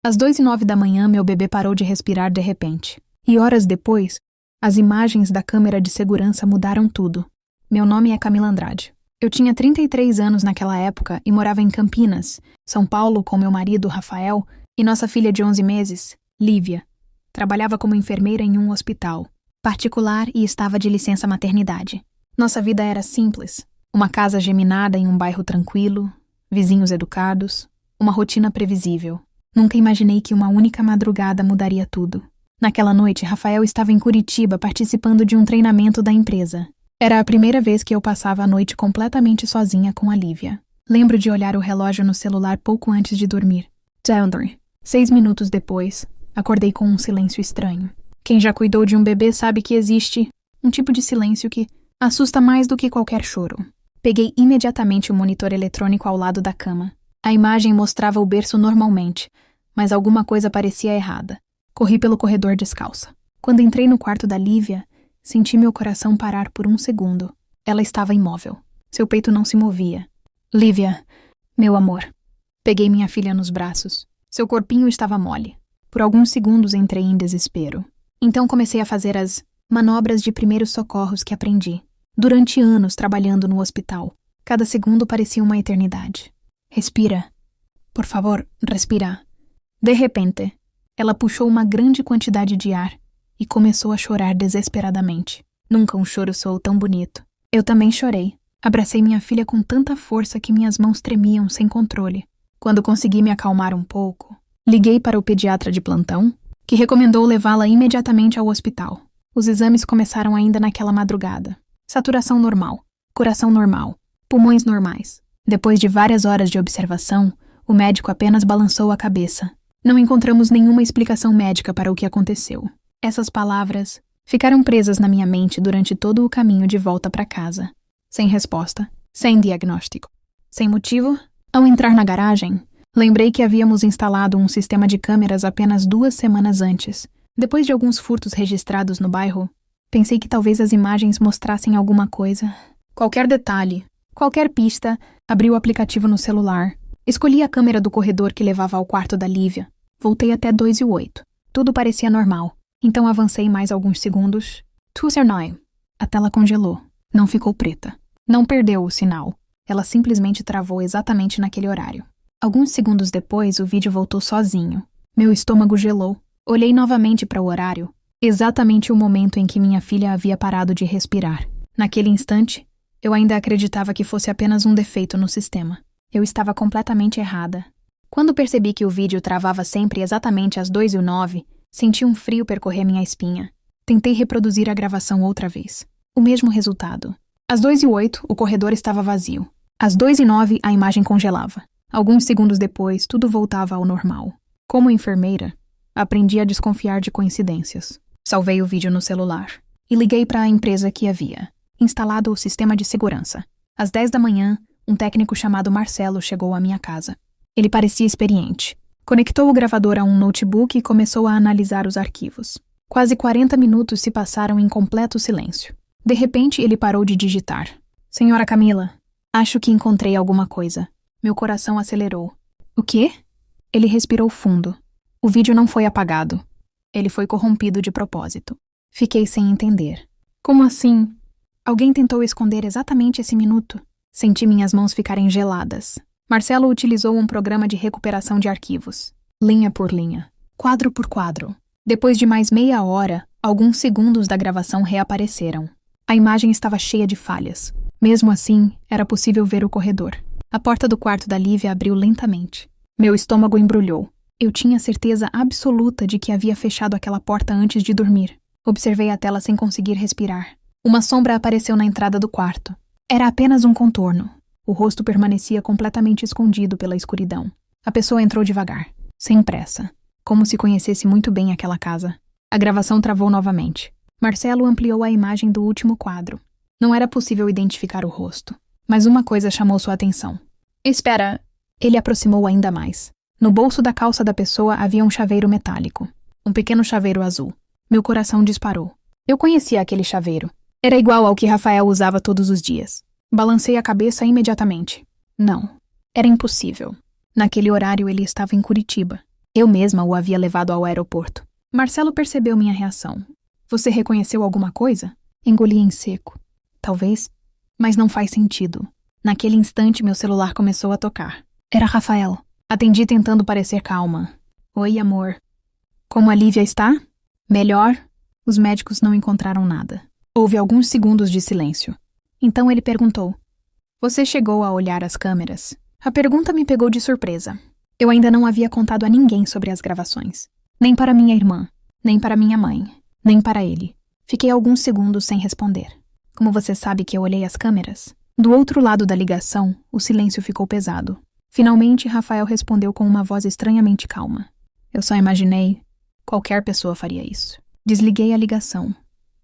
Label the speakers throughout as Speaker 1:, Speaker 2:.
Speaker 1: Às 2h09 da manhã, meu bebê parou de respirar de repente. E horas depois, as imagens da câmera de segurança mudaram tudo. Meu nome é Camila Andrade. Eu tinha 33 anos naquela época e morava em Campinas, São Paulo, com meu marido, Rafael, e nossa filha de 11 meses, Lívia. Trabalhava como enfermeira em um hospital particular e estava de licença maternidade. Nossa vida era simples. Uma casa geminada em um bairro tranquilo, vizinhos educados, uma rotina previsível. Nunca imaginei que uma única madrugada mudaria tudo. Naquela noite, Rafael estava em Curitiba participando de um treinamento da empresa. Era a primeira vez que eu passava a noite completamente sozinha com a Lívia. Lembro de olhar o relógio no celular pouco antes de dormir. 6 minutos depois, acordei com um silêncio estranho. Quem já cuidou de um bebê sabe que existe um tipo de silêncio que assusta mais do que qualquer choro. Peguei imediatamente o monitor eletrônico ao lado da cama. A imagem mostrava o berço normalmente, mas alguma coisa parecia errada. Corri pelo corredor descalça. Quando entrei no quarto da Lívia, senti meu coração parar por um segundo. Ela estava imóvel. Seu peito não se movia. Lívia, meu amor. Peguei minha filha nos braços. Seu corpinho estava mole. Por alguns segundos entrei em desespero. Então comecei a fazer as manobras de primeiros socorros que aprendi. Durante anos trabalhando no hospital. Cada segundo parecia uma eternidade. Respira. Por favor, respira. De repente, ela puxou uma grande quantidade de ar e começou a chorar desesperadamente. Nunca um choro soou tão bonito. Eu também chorei. Abracei minha filha com tanta força que minhas mãos tremiam sem controle. Quando consegui me acalmar um pouco, liguei para o pediatra de plantão, que recomendou levá-la imediatamente ao hospital. Os exames começaram ainda naquela madrugada. Saturação normal, coração normal, pulmões normais. Depois de várias horas de observação, o médico apenas balançou a cabeça. Não encontramos nenhuma explicação médica para o que aconteceu. Essas palavras ficaram presas na minha mente durante todo o caminho de volta para casa. Sem resposta, sem diagnóstico. Sem motivo, ao entrar na garagem, lembrei que havíamos instalado um sistema de câmeras apenas 2 semanas antes. Depois de alguns furtos registrados no bairro, pensei que talvez as imagens mostrassem alguma coisa. Qualquer detalhe, qualquer pista, abri o aplicativo no celular. Escolhi a câmera do corredor que levava ao quarto da Lívia. Voltei até 2h08. Tudo parecia normal. Então avancei mais alguns segundos. 209. A tela congelou. Não ficou preta. Não perdeu o sinal. Ela simplesmente travou exatamente naquele horário. Alguns segundos depois, o vídeo voltou sozinho. Meu estômago gelou. Olhei novamente para o horário. Exatamente o momento em que minha filha havia parado de respirar. Naquele instante, eu ainda acreditava que fosse apenas um defeito no sistema. Eu estava completamente errada. Quando percebi que o vídeo travava sempre exatamente às 2h09, senti um frio percorrer minha espinha. Tentei reproduzir a gravação outra vez. O mesmo resultado. Às 2h08, o corredor estava vazio. Às 2h09, a imagem congelava. Alguns segundos depois, tudo voltava ao normal. Como enfermeira, aprendi a desconfiar de coincidências. Salvei o vídeo no celular e liguei para a empresa que havia instalado o sistema de segurança. Às 10 da manhã, um técnico chamado Marcelo chegou à minha casa. Ele parecia experiente. Conectou o gravador a um notebook e começou a analisar os arquivos. Quase 40 minutos se passaram em completo silêncio. De repente, ele parou de digitar. Senhora Camila, acho que encontrei alguma coisa. Meu coração acelerou. O quê? Ele respirou fundo. O vídeo não foi apagado. Ele foi corrompido de propósito. Fiquei sem entender. Como assim? Alguém tentou esconder exatamente esse minuto? Senti minhas mãos ficarem geladas. Marcelo utilizou um programa de recuperação de arquivos. Linha por linha. Quadro por quadro. Depois de mais meia hora, alguns segundos da gravação reapareceram. A imagem estava cheia de falhas. Mesmo assim, era possível ver o corredor. A porta do quarto da Lívia abriu lentamente. Meu estômago embrulhou. Eu tinha certeza absoluta de que havia fechado aquela porta antes de dormir. Observei a tela sem conseguir respirar. Uma sombra apareceu na entrada do quarto. Era apenas um contorno. O rosto permanecia completamente escondido pela escuridão. A pessoa entrou devagar, sem pressa, como se conhecesse muito bem aquela casa. A gravação travou novamente. Marcelo ampliou a imagem do último quadro. Não era possível identificar o rosto, mas uma coisa chamou sua atenção. Espera! Ele aproximou ainda mais. No bolso da calça da pessoa havia um chaveiro metálico. Um pequeno chaveiro azul. Meu coração disparou. Eu conhecia aquele chaveiro. Era igual ao que Rafael usava todos os dias. Balancei a cabeça imediatamente. Não. Era impossível. Naquele horário ele estava em Curitiba. Eu mesma o havia levado ao aeroporto. Marcelo percebeu minha reação. Você reconheceu alguma coisa? Engoli em seco. Talvez, mas não faz sentido. Naquele instante, meu celular começou a tocar. Era Rafael. Atendi tentando parecer calma. Oi, amor. Como a Lívia está? Melhor? Os médicos não encontraram nada. Houve alguns segundos de silêncio. Então ele perguntou: Você chegou a olhar as câmeras? A pergunta me pegou de surpresa. Eu ainda não havia contado a ninguém sobre as gravações. Nem para minha irmã, nem para minha mãe, nem para ele. Fiquei alguns segundos sem responder. Como você sabe que eu olhei as câmeras? Do outro lado da ligação, o silêncio ficou pesado. Finalmente, Rafael respondeu com uma voz estranhamente calma. Eu só imaginei. Qualquer pessoa faria isso. Desliguei a ligação,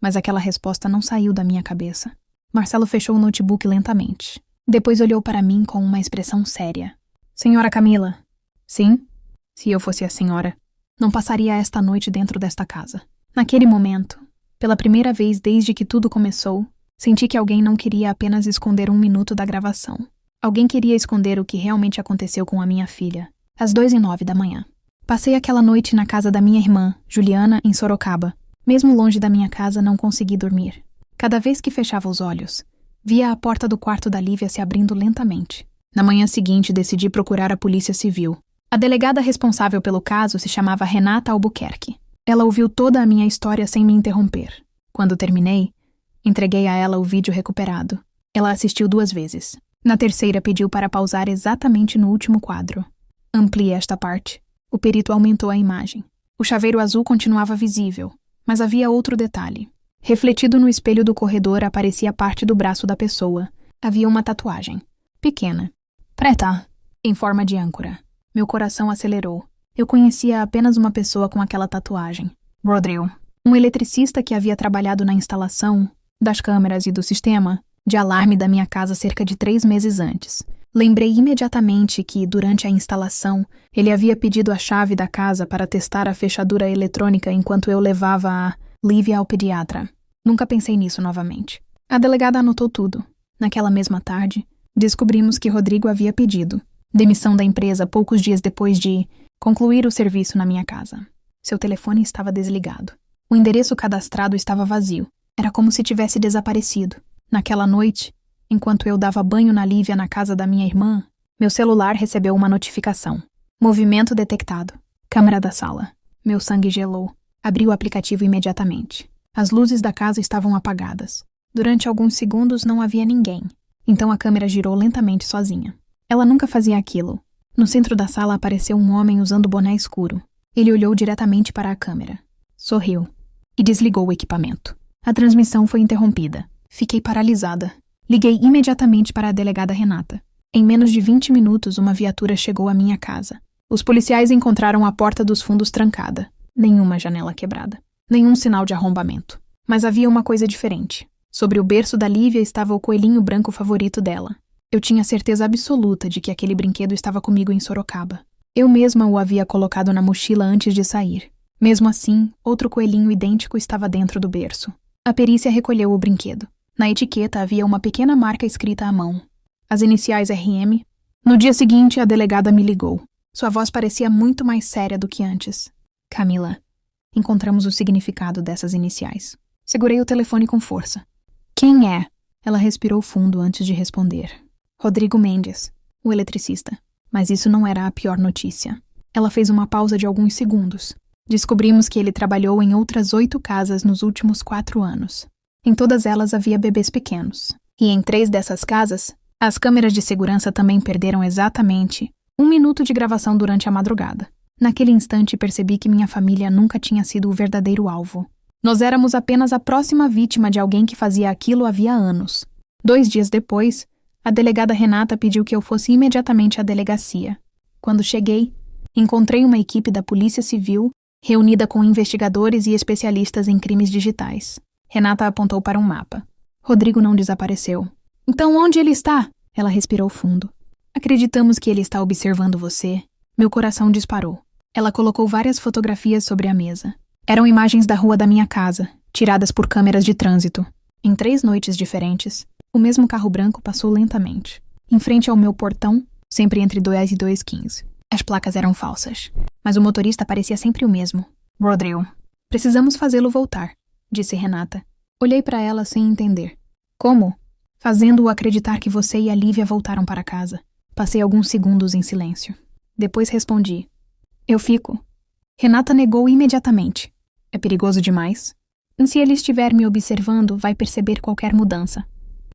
Speaker 1: mas aquela resposta não saiu da minha cabeça. Marcelo fechou o notebook lentamente. Depois olhou para mim com uma expressão séria. Senhora Camila. Sim? Se eu fosse a senhora, não passaria esta noite dentro desta casa. Naquele momento, pela primeira vez desde que tudo começou, senti que alguém não queria apenas esconder 1 minuto da gravação. Alguém queria esconder o que realmente aconteceu com a minha filha, às 2h09 da manhã. Passei aquela noite na casa da minha irmã, Juliana, em Sorocaba. Mesmo longe da minha casa, não consegui dormir. Cada vez que fechava os olhos, via a porta do quarto da Lívia se abrindo lentamente. Na manhã seguinte, decidi procurar a Polícia Civil. A delegada responsável pelo caso se chamava Renata Albuquerque. Ela ouviu toda a minha história sem me interromper. Quando terminei, entreguei a ela o vídeo recuperado. Ela assistiu 2 vezes. Na terceira, pediu para pausar exatamente no último quadro. Amplie esta parte. O perito aumentou a imagem. O chaveiro azul continuava visível, mas havia outro detalhe. Refletido no espelho do corredor aparecia parte do braço da pessoa. Havia uma tatuagem. Pequena. Preta. Em forma de âncora. Meu coração acelerou. Eu conhecia apenas uma pessoa com aquela tatuagem. Rodrigo. Um eletricista que havia trabalhado na instalação das câmeras e do sistema de alarme da minha casa cerca de 3 meses antes. Lembrei imediatamente que, durante a instalação, ele havia pedido a chave da casa para testar a fechadura eletrônica enquanto eu levava a Lívia ao pediatra. Nunca pensei nisso novamente. A delegada anotou tudo. Naquela mesma tarde, descobrimos que Rodrigo havia pedido demissão da empresa poucos dias depois de concluir o serviço na minha casa. Seu telefone estava desligado. O endereço cadastrado estava vazio. Era como se tivesse desaparecido. Naquela noite, enquanto eu dava banho na Lívia na casa da minha irmã, meu celular recebeu uma notificação. Movimento detectado. Câmera da sala. Meu sangue gelou. Abri o aplicativo imediatamente. As luzes da casa estavam apagadas. Durante alguns segundos não havia ninguém. Então a câmera girou lentamente sozinha. Ela nunca fazia aquilo. No centro da sala apareceu um homem usando boné escuro. Ele olhou diretamente para a câmera. Sorriu. E desligou o equipamento. A transmissão foi interrompida. Fiquei paralisada. Liguei imediatamente para a delegada Renata. Em menos de 20 minutos, uma viatura chegou à minha casa. Os policiais encontraram a porta dos fundos trancada. Nenhuma janela quebrada. Nenhum sinal de arrombamento. Mas havia uma coisa diferente. Sobre o berço da Lívia estava o coelhinho branco favorito dela. Eu tinha certeza absoluta de que aquele brinquedo estava comigo em Sorocaba. Eu mesma o havia colocado na mochila antes de sair. Mesmo assim, outro coelhinho idêntico estava dentro do berço. A perícia recolheu o brinquedo. Na etiqueta havia uma pequena marca escrita à mão. As iniciais RM. No dia seguinte, a delegada me ligou. Sua voz parecia muito mais séria do que antes. Camila, encontramos o significado dessas iniciais. Segurei o telefone com força. Quem é? Ela respirou fundo antes de responder. Rodrigo Mendes, o eletricista. Mas isso não era a pior notícia. Ela fez uma pausa de alguns segundos. Descobrimos que ele trabalhou em outras 8 casas nos últimos 4 anos. Em todas elas havia bebês pequenos. E em 3 dessas casas, as câmeras de segurança também perderam exatamente 1 minuto de gravação durante a madrugada. Naquele instante percebi que minha família nunca tinha sido o verdadeiro alvo. Nós éramos apenas a próxima vítima de alguém que fazia aquilo havia anos. 2 dias depois, a delegada Renata pediu que eu fosse imediatamente à delegacia. Quando cheguei, encontrei uma equipe da Polícia Civil reunida com investigadores e especialistas em crimes digitais. Renata apontou para um mapa. Rodrigo não desapareceu. Então onde ele está? Ela respirou fundo. Acreditamos que ele está observando você. Meu coração disparou. Ela colocou várias fotografias sobre a mesa. Eram imagens da rua da minha casa, tiradas por câmeras de trânsito. Em 3 noites diferentes, o mesmo carro branco passou lentamente. Em frente ao meu portão, sempre entre 2 e 2h15. As placas eram falsas, mas o motorista parecia sempre o mesmo. Rodrigo. Precisamos fazê-lo voltar, disse Renata. Olhei para ela sem entender. Como? Fazendo-o acreditar que você e a Lívia voltaram para casa. Passei alguns segundos em silêncio. Depois respondi. Eu fico. Renata negou imediatamente. É perigoso demais? Se ele estiver me observando, vai perceber qualquer mudança.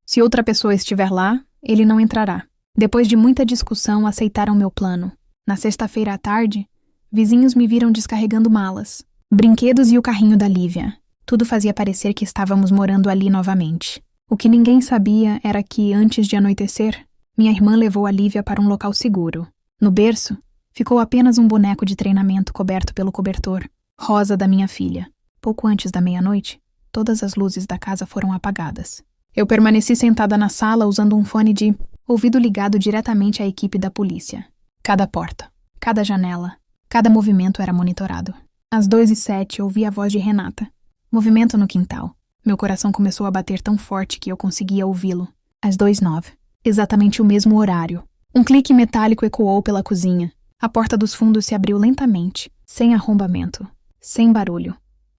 Speaker 1: Se outra pessoa estiver lá, ele não entrará. Depois de muita discussão, aceitaram meu plano. Na sexta-feira à tarde, vizinhos me viram descarregando malas, brinquedos e o carrinho da Lívia. Tudo fazia parecer que estávamos morando ali novamente. O que ninguém sabia era que, antes de anoitecer, minha irmã levou a Lívia para um local seguro. No berço, ficou apenas um boneco de treinamento coberto pelo cobertor, rosa da minha filha. Pouco antes da meia-noite, todas as luzes da casa foram apagadas. Eu permaneci sentada na sala usando um fone de ouvido ligado diretamente à equipe da polícia. Cada porta, cada janela, cada movimento era monitorado. Às 2h07, ouvi a voz de Renata. Movimento no quintal. Meu coração começou a bater tão forte que eu conseguia ouvi-lo. Às 2h09, exatamente o mesmo horário. Um clique metálico ecoou pela cozinha. A porta dos fundos se abriu lentamente, sem arrombamento, sem barulho.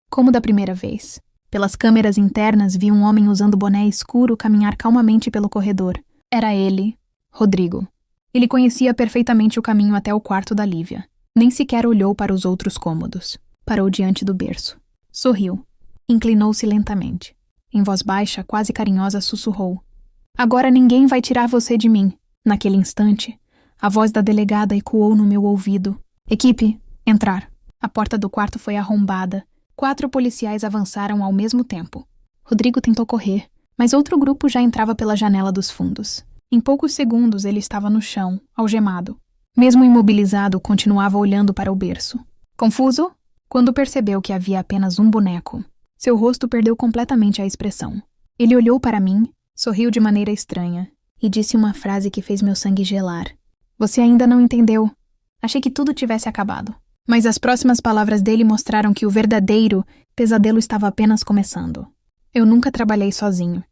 Speaker 1: Como da primeira vez. Pelas câmeras internas vi um homem usando boné escuro caminhar calmamente pelo corredor. Era ele, Rodrigo. Ele conhecia perfeitamente o caminho até o quarto da Lívia. Nem sequer olhou para os outros cômodos. Parou diante do berço. Sorriu. Inclinou-se lentamente. Em voz baixa, quase carinhosa, sussurrou. Agora ninguém vai tirar você de mim. Naquele instante, a voz da delegada ecoou no meu ouvido. Equipe, entrar. A porta do quarto foi arrombada. 4 policiais avançaram ao mesmo tempo. Rodrigo tentou correr, mas outro grupo já entrava pela janela dos fundos. Em poucos segundos ele estava no chão, algemado. Mesmo imobilizado, continuava olhando para o berço. Confuso? Quando percebeu que havia apenas um boneco, seu rosto perdeu completamente a expressão. Ele olhou para mim, sorriu de maneira estranha e disse uma frase que fez meu sangue gelar. Você ainda não entendeu. Achei que tudo tivesse acabado. Mas as próximas palavras dele mostraram que o verdadeiro pesadelo estava apenas começando. Eu nunca trabalhei sozinho.